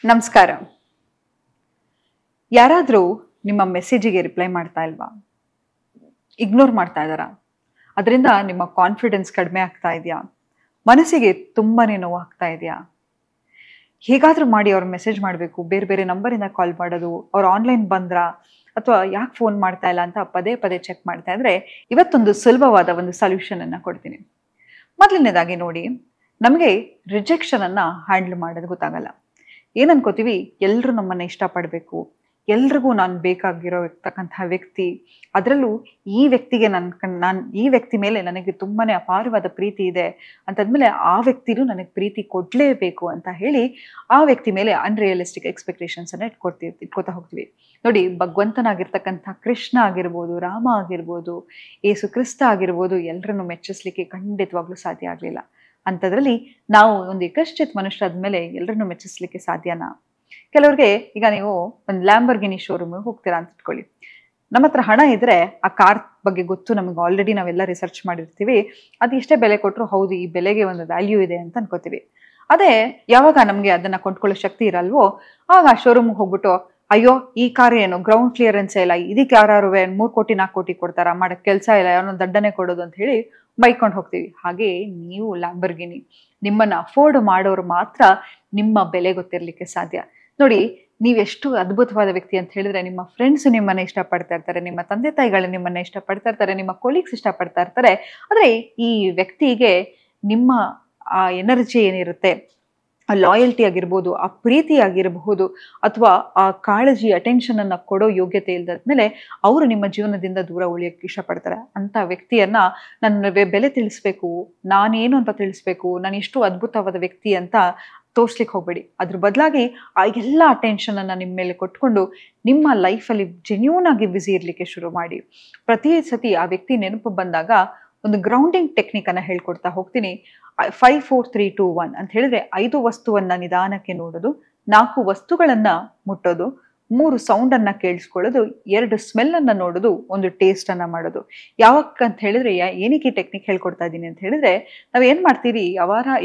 ನಮಸ್ಕಾರ. ಯಾರಾದರೂ ನಿಮ್ಮ ಮೆಸೇಜಿಗೆ ರಿಪ್ಲೈ ಮಾಡ್ತಾ ಇಲ್ವಾ? ಇಗ್ನೋರ್ ಮಾಡ್ತಾ ಇದ್ದಾರಾ? ಅದರಿಂದ ನಿಮ್ಮ ಕಾನ್ಫಿಡೆನ್ಸ್ ಕಡಿಮೆ ಆಗ್ತಾ ಇದೆಯಾ? ಮನಸ್ಸಿಗೆ ತುಂಬಾನೇ ನೋವಾಗ್ತಾ ಇದೆಯಾ? ಹೇಗಾದರೂ ಮಾಡಿ ಅವ್ರ ಮೆಸೇಜ್ ಮಾಡಬೇಕು, ಬೇರೆ ಬೇರೆ ನಂಬರಿಂದ ಕಾಲ್ ಮಾಡೋದು, ಅವ್ರು ಆನ್ಲೈನ್ ಬಂದ್ರಾ ಅಥವಾ ಯಾಕೆ ಫೋನ್ ಮಾಡ್ತಾ ಇಲ್ಲ ಅಂತ ಪದೇ ಪದೇ ಚೆಕ್ ಮಾಡ್ತಾ ಇದ್ರೆ ಇವತ್ತೊಂದು ಸುಲಭವಾದ ಒಂದು ಸೊಲ್ಯೂಷನ್ ಅನ್ನ ಕೊಡ್ತೀನಿ. ಮೊದಲನೇದಾಗಿ ನೋಡಿ, ನಮಗೆ ರಿಜೆಕ್ಷನ್ ಅನ್ನ ಹ್ಯಾಂಡಲ್ ಮಾಡೋದು ಗೊತ್ತಾಗಲ್ಲ. ಏನ್ ಅನ್ಕೋತೀವಿ, ಎಲ್ರು ನಮ್ಮನ್ನ ಇಷ್ಟಪಡಬೇಕು, ಎಲ್ರಿಗೂ ನಾನು ಬೇಕಾಗಿರೋತಕ್ಕಂತಹ ವ್ಯಕ್ತಿ, ಅದರಲ್ಲೂ ಈ ವ್ಯಕ್ತಿಗೆ ನಾನು ಈ ವ್ಯಕ್ತಿ ಮೇಲೆ ನನಗೆ ತುಂಬಾನೇ ಅಪಾರವಾದ ಪ್ರೀತಿ ಇದೆ ಅಂತಂದ್ಮೇಲೆ ಆ ವ್ಯಕ್ತಿನೂ ನನಗೆ ಪ್ರೀತಿ ಕೊಡ್ಲೇಬೇಕು ಅಂತ ಹೇಳಿ ಆ ವ್ಯಕ್ತಿ ಮೇಲೆ ಅನ್ರಿಯಲಿಸ್ಟಿಕ್ ಎಕ್ಸ್ಪೆಕ್ಟೇಷನ್ಸ್ ಅನ್ನ ಇಟ್ಕೋತಾ ಹೋಗ್ತೀವಿ. ನೋಡಿ, ಭಗವಂತನಾಗಿರ್ತಕ್ಕಂಥ ಕೃಷ್ಣ ಆಗಿರ್ಬೋದು, ರಾಮ ಆಗಿರ್ಬೋದು, ಏಸು ಕ್ರಿಸ್ತ ಆಗಿರ್ಬೋದು, ಎಲ್ಲರನ್ನು ಮೆಚ್ಚಿಸ್ಲಿಕ್ಕೆ ಖಂಡಿತವಾಗ್ಲೂ ಸಾಧ್ಯ ಆಗ್ಲಿಲ್ಲ. ಅಂಥದ್ರಲ್ಲಿ ನಾವು ಒಂದು ಯಕಶ್ಚಿತ್ ಮನುಷ್ಯರಾದ್ಮೇಲೆ ಎಲ್ಲರನ್ನು ಮೆಚ್ಚಿಸ್ಲಿಕ್ಕೆ ಸಾಧ್ಯನಾ? ಕೆಲವ್ರಿಗೆ, ಈಗ ನೀವು ಒಂದು ಲ್ಯಾಂಬರ್ಗಿನಿ ಶೋರೂಮ್ಗೆ ಹೋಗ್ತೀರಾ ಅಂತ ಇಟ್ಕೊಳ್ಳಿ. ನಮ್ಮ ಹತ್ರ ಹಣ ಇದ್ರೆ ಆ ಕಾರ್ ಬಗ್ಗೆ ಗೊತ್ತು, ನಮಗೆ ಆಲ್ರೆಡಿ ನಾವೆಲ್ಲ ರಿಸರ್ಚ್ ಮಾಡಿರ್ತೀವಿ, ಅದು ಎಷ್ಟೇ ಬೆಲೆ ಕೊಟ್ಟರು ಹೌದು ಈ ಬೆಲೆಗೆ ಒಂದು ವ್ಯಾಲ್ಯೂ ಇದೆ ಅಂತ ಅನ್ಕೋತೀವಿ. ಅದೇ ಯಾವಾಗ ನಮಗೆ ಅದನ್ನ ಕೊಂಡ್ಕೊಳ್ಳೋ ಶಕ್ತಿ ಇರಲ್ವೋ ಆಗ ಆ ಶೋರೂಮ್ಗೆ ಹೋಗ್ಬಿಟ್ಟು, ಅಯ್ಯೋ ಈ ಕಾರ್ ಏನು ಗ್ರೌಂಡ್ ಕ್ಲಿಯರೆನ್ಸ್ ಇಲ್ಲ, ಇದಕ್ಕೆ ಯಾರು 3 ಕೋಟಿ 4 ಕೋಟಿ ಕೊಡ್ತಾರ, ಮಾಡಕ್ ಕೆಲಸ ಇಲ್ಲ, ಯಾರೋ ದಡ್ಡನೆ ಕೊಡೋದು ಅಂತ ಹೇಳಿ ಬೈಕೊಂಡು ಹೋಗ್ತೀವಿ. ಹಾಗೆ ನೀವು ಲ್ಯಾಂಬರ್ಗಿನಿ, ನಿಮ್ಮನ್ನ ಅಫೋರ್ಡ್ ಮಾಡೋರು ಮಾತ್ರ ನಿಮ್ಮ ಬೆಲೆ ಗೊತ್ತಿರ್ಲಿಕ್ಕೆ ಸಾಧ್ಯ. ನೋಡಿ, ನೀವೆಷ್ಟು ಅದ್ಭುತವಾದ ವ್ಯಕ್ತಿ ಅಂತ ಹೇಳಿದ್ರೆ ನಿಮ್ಮ ಫ್ರೆಂಡ್ಸ್ ನಿಮ್ಮನ್ನ ಇಷ್ಟಪಡ್ತಾ ಇರ್ತಾರೆ, ನಿಮ್ಮ ತಂದೆ ತಾಯಿಗಳು ನಿಮ್ಮನ್ನ ಇಷ್ಟಪಡ್ತಾ ಇರ್ತಾರೆ, ನಿಮ್ಮ ಕೊಲೀಗ್ಸ್ ಇಷ್ಟಪಡ್ತಾ ಇರ್ತಾರೆ. ಆದ್ರೆ ಈ ವ್ಯಕ್ತಿಗೆ ನಿಮ್ಮ ಆ ಎನರ್ಜಿ ಏನಿರುತ್ತೆ, ಆ ಲಾಯಲ್ಟಿ ಆಗಿರ್ಬೋದು, ಆ ಪ್ರೀತಿ ಆಗಿರಬಹುದು, ಅಥವಾ ಆ ಕಾಳಜಿ ಅಟೆನ್ಷನ್ ಅನ್ನ ಕೊಡೋ ಯೋಗ್ಯತೆ ಇಲ್ದಾದ್ಮೇಲೆ ಅವರು ನಿಮ್ಮ ಜೀವನದಿಂದ ದೂರ ಉಳಿಯಕ್ಕೆ ಇಷ್ಟಪಡ್ತಾರೆ. ಅಂತ ವ್ಯಕ್ತಿಯನ್ನ ನನ್ನ ಬೆಲೆ ತಿಳಿಸ್ಬೇಕು, ನಾನೇನು ಅಂತ ತಿಳಿಸ್ಬೇಕು, ನಾನು ಎಷ್ಟು ಅದ್ಭುತವಾದ ವ್ಯಕ್ತಿ ಅಂತ ತೋರ್ಸ್ಲಿಕ್ಕೆ ಹೋಗ್ಬೇಡಿ. ಅದ್ರ ಬದಲಾಗಿ ಆ ಎಲ್ಲ ಅಟೆನ್ಷನ್ ಅನ್ನ ನಿಮ್ಮ ಮೇಲೆ ಕೊಟ್ಕೊಂಡು ನಿಮ್ಮ ಲೈಫಲ್ಲಿ ಜೆನ್ಯೂನ್ ಆಗಿ ಬ್ಯುಸಿ ಇರ್ಲಿಕ್ಕೆ ಶುರು ಮಾಡಿ. ಪ್ರತಿ ಸತಿ ಆ ವ್ಯಕ್ತಿ ನೆನಪು ಬಂದಾಗ ಒಂದು ಗ್ರೌಂಡಿಂಗ್ ಟೆಕ್ನಿಕ್ ಅನ್ನ ಹೇಳ್ಕೊಡ್ತಾ ಹೋಗ್ತೀನಿ. 5 4 3 2 1 ಅಂತ ಹೇಳಿದ್ರೆ 5 ವಸ್ತುವನ್ನ ನಿಧಾನಕ್ಕೆ ನೋಡೋದು, 4 ವಸ್ತುಗಳನ್ನ ಮುಟ್ಟೋದು, 3 ಸೌಂಡ್ ಅನ್ನ ಕೇಳಿಸ್ಕೊಳ್ಳೋದು, 2 ಸ್ಮೆಲ್ ಅನ್ನ ನೋಡೋದು, 1 ಟೇಸ್ಟ್ ಅನ್ನ ಮಾಡೋದು. ಯಾವಕ್ಕಂತ ಹೇಳಿದ್ರೆ, ಏನಕ್ಕೆ ಈ ಟೆಕ್ನಿಕ್ ಹೇಳ್ಕೊಡ್ತಾ ಇದ್ದೀನಿ ಅಂತ ಹೇಳಿದ್ರೆ, ನಾವ್ ಏನ್ ಮಾಡ್ತೀವಿ,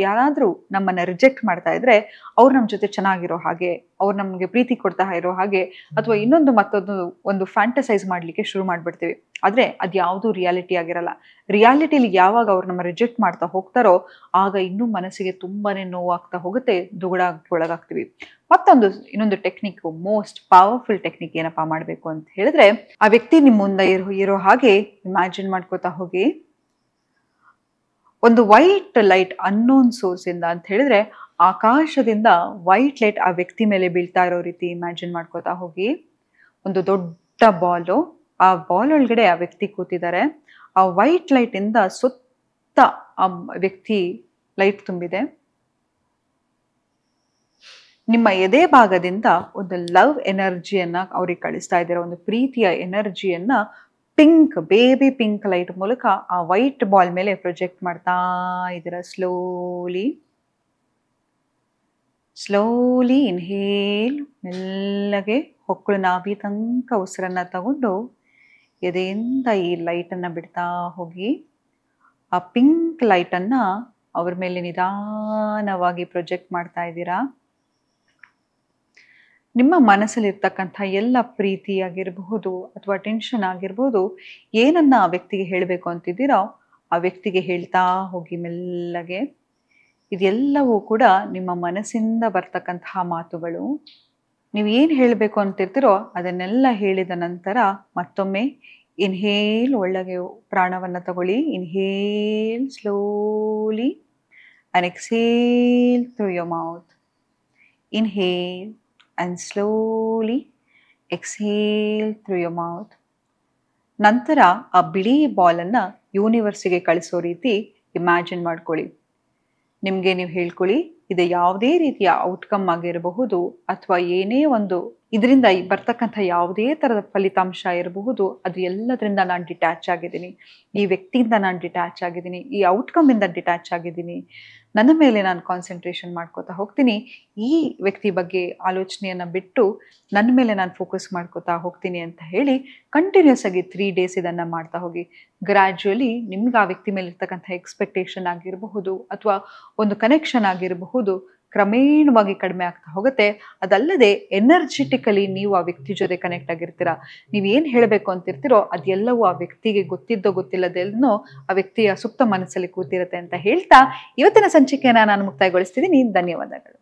ಯಾರಾದ್ರೂ ನಮ್ಮನ್ನ ರಿಜೆಕ್ಟ್ ಮಾಡ್ತಾ ಇದ್ರೆ ಅವ್ರು ನಮ್ಮ ಜೊತೆ ಚೆನ್ನಾಗಿರೋ ಹಾಗೆ, ಅವ್ರು ನಮ್ಗೆ ಪ್ರೀತಿ ಕೊಡ್ತಾ ಇರೋ ಹಾಗೆ, ಅಥವಾ ಮತ್ತೊಂದು ಒಂದು ಫ್ಯಾಂಟಸೈಸ್ ಮಾಡ್ಲಿಕ್ಕೆ ಶುರು ಮಾಡ್ಬಿಡ್ತೀವಿ. ಆದ್ರೆ ಅದ್ ಯಾವುದು ರಿಯಾಲಿಟಿ ಆಗಿರಲ್ಲ. ರಿಯಾಲಿಟಿಲಿ ಯಾವಾಗ ಅವ್ರು ನಮ್ಮ ರಿಜೆಕ್ಟ್ ಮಾಡ್ತಾ ಹೋಗ್ತಾರೋ ಆಗ ಇನ್ನೂ ಮನಸ್ಸಿಗೆ ತುಂಬಾನೇ ನೋವಾಗ್ತಾ ಹೋಗುತ್ತೆ, ಒಳಗಾಗ್ತೀವಿ. ಇನ್ನೊಂದು ಟೆಕ್ನಿಕ್, ಮೋಸ್ಟ್ ಪವರ್ಫುಲ್ ಟೆಕ್ನಿಕ್ ಏನಪ್ಪಾ ಮಾಡ್ಬೇಕು ಅಂತ ಹೇಳಿದ್ರೆ, ಆ ವ್ಯಕ್ತಿ ನಿಮ್ ಮುಂದೆ ಇರೋ ಹಾಗೆ ಇಮ್ಯಾಜಿನ್ ಮಾಡ್ಕೋತಾ ಹೋಗಿ. ಒಂದು ವೈಟ್ ಲೈಟ್ ಅನ್ನೋನ್ ಸೋರ್ಸ್ ಇಂದ ಅಂತ ಹೇಳಿದ್ರೆ ಆಕಾಶದಿಂದ ವೈಟ್ ಲೈಟ್ ಆ ವ್ಯಕ್ತಿ ಮೇಲೆ ಬೀಳ್ತಾ ಇರೋ ರೀತಿ ಇಮ್ಯಾಜಿನ್ ಮಾಡ್ಕೋತಾ ಹೋಗಿ. ಒಂದು ದೊಡ್ಡ ಬಾಲು, ಆ ಬಾಲ್ ಒಳಗಡೆ ಆ ವ್ಯಕ್ತಿ ಕೂತಿದ್ದಾರೆ. ಆ ವೈಟ್ ಲೈಟ್ ಇಂದ ಸುತ್ತ ಆ ವ್ಯಕ್ತಿ ಲೈಟ್ ತುಂಬಿದೆ. ನಿಮ್ಮ ಎದೆ ಭಾಗದಿಂದ ಒಂದು ಲವ್ ಎನರ್ಜಿಯನ್ನ ಅವ್ರಿಗೆ ಕಳಿಸ್ತಾ ಇದ್ದೀರಾ, ಒಂದು ಪ್ರೀತಿಯ ಎನರ್ಜಿಯನ್ನ ಪಿಂಕ್, ಬೇಬಿ ಪಿಂಕ್ ಲೈಟ್ ಮೂಲಕ ಆ ವೈಟ್ ಬಾಲ್ ಮೇಲೆ ಪ್ರೊಜೆಕ್ಟ್ ಮಾಡ್ತಾ ಇದ್ದೀರಾ. ಸ್ಲೋಲಿ ಇನ್ಹೇಲ್, ಮೆಲ್ಲಗೆ ಹೊಕ್ಕಳು ನಾಭಿ ತನಕ ಉಸಿರನ್ನ ತಗೊಂಡು ಎದೆಯಿಂದ ಈ ಲೈಟ್ ಅನ್ನ ಬಿಡ್ತಾ ಹೋಗಿ. ಆ ಪಿಂಕ್ ಲೈಟ್ ಅನ್ನ ಅವ್ರ ಮೇಲೆ ನಿಧಾನವಾಗಿ ಪ್ರೊಜೆಕ್ಟ್ ಮಾಡ್ತಾ ಇದ್ದೀರಾ. ನಿಮ್ಮ ಮನಸ್ಸಲ್ಲಿರ್ತಕ್ಕಂಥ ಎಲ್ಲ ಪ್ರೀತಿ ಆಗಿರಬಹುದು ಅಥವಾ ಟೆನ್ಷನ್ ಆಗಿರ್ಬೋದು, ಏನನ್ನ ಆ ವ್ಯಕ್ತಿಗೆ ಹೇಳಬೇಕು ಅಂತಿದ್ದೀರೋ ಆ ವ್ಯಕ್ತಿಗೆ ಹೇಳ್ತಾ ಹೋಗಿ ಮೆಲ್ಲಗೆ. ಇದೆಲ್ಲವೂ ಕೂಡ ನಿಮ್ಮ ಮನಸ್ಸಿಂದ ಬರ್ತಕ್ಕಂತಹ ಮಾತುಗಳು. ನೀವು ಏನು ಹೇಳಬೇಕು ಅಂತಿರ್ತೀರೋ ಅದನ್ನೆಲ್ಲ ಹೇಳಿದ ನಂತರ ಮತ್ತೊಮ್ಮೆ ಇನ್ಹೇಲ್, ಒಳಗೆ ಪ್ರಾಣವನ್ನ ತಗೊಳ್ಳಿ. Inhale slowly and exhale through your mouth. Inhale and slowly exhale through your mouth. ನಂತರ ಆ ಬಿಳಿ ಬಾಲನ್ನ ಯೂನಿವರ್ಸಿಗೆ ಕಳಿಸೋ ರೀತಿ ಇಮ್ಯಾಜಿನ್ ಮಾಡ್ಕೊಳ್ಳಿ. ನಿಮ್ಗೆ ನೀವು ಹೇಳ್ಕೊಳ್ಳಿ, ಇದು ಯಾವುದೇ ರೀತಿಯ ಔಟ್ಕಮ್ ಆಗಿರಬಹುದು ಅಥವಾ ಏನೇ ಒಂದು ಇದರಿಂದ ಬರ್ತಕ್ಕಂಥ ಯಾವುದೇ ತರದ ಫಲಿತಾಂಶ ಇರಬಹುದು, ಅದು ಎಲ್ಲದರಿಂದ ನಾನು ಡಿಟ್ಯಾಚ್ ಆಗಿದ್ದೀನಿ, ಈ ವ್ಯಕ್ತಿಯಿಂದ ನಾನು ಡಿಟ್ಯಾಚ್ ಆಗಿದ್ದೀನಿ, ಈ ಔಟ್ಕಮ್ ಇಂದ ಡಿಟ್ಯಾಚ್ ಆಗಿದ್ದೀನಿ, ನನ್ನ ಮೇಲೆ ನಾನು ಕಾನ್ಸಂಟ್ರೇಷನ್ ಮಾಡ್ಕೋತಾ ಹೋಗ್ತೀನಿ, ಈ ವ್ಯಕ್ತಿ ಬಗ್ಗೆ ಆಲೋಚನೆಯನ್ನ ಬಿಟ್ಟು ನನ್ನ ಮೇಲೆ ನಾನು ಫೋಕಸ್ ಮಾಡ್ಕೋತಾ ಹೋಗ್ತೀನಿ ಅಂತ ಹೇಳಿ ಕಂಟಿನ್ಯೂಸ್ ಆಗಿ 3 days ಇದನ್ನ ಮಾಡ್ತಾ ಹೋಗಿ. ಗ್ರ್ಯಾಜುಯಲಿ ನಿಮ್ಗೆ ಆ ವ್ಯಕ್ತಿ ಮೇಲೆ ಇರ್ತಕ್ಕಂಥ ಎಕ್ಸ್ಪೆಕ್ಟೇಷನ್ ಆಗಿರಬಹುದು ಅಥವಾ ಒಂದು ಕನೆಕ್ಷನ್ ಆಗಿರಬಹುದು ಕ್ರಮೇಣವಾಗಿ ಕಡಿಮೆ ಆಗ್ತಾ ಹೋಗುತ್ತೆ. ಅದಲ್ಲದೆ ಎನರ್ಜೆಟಿಕಲಿ ನೀವು ಆ ವ್ಯಕ್ತಿ ಜೊತೆ ಕನೆಕ್ಟ್ ಆಗಿರ್ತೀರಾ. ನೀವು ಏನು ಹೇಳಬೇಕು ಅಂತಿರ್ತೀರೋ ಅದೆಲ್ಲವೂ ಆ ವ್ಯಕ್ತಿಗೆ ಗೊತ್ತಿದ್ದೋ ಗೊತ್ತಿಲ್ಲದೆಲ್ಲನೋ ಆ ವ್ಯಕ್ತಿಯ ಸುಪ್ತ ಮನಸ್ಸಲ್ಲಿ ಕೂತಿರುತ್ತೆ ಅಂತ ಹೇಳ್ತಾ ಇವತ್ತಿನ ಸಂಚಿಕೆಯನ್ನು ನಾನು ಮುಕ್ತಾಯಗೊಳಿಸ್ತಿದ್ದೀನಿ. ಧನ್ಯವಾದಗಳು.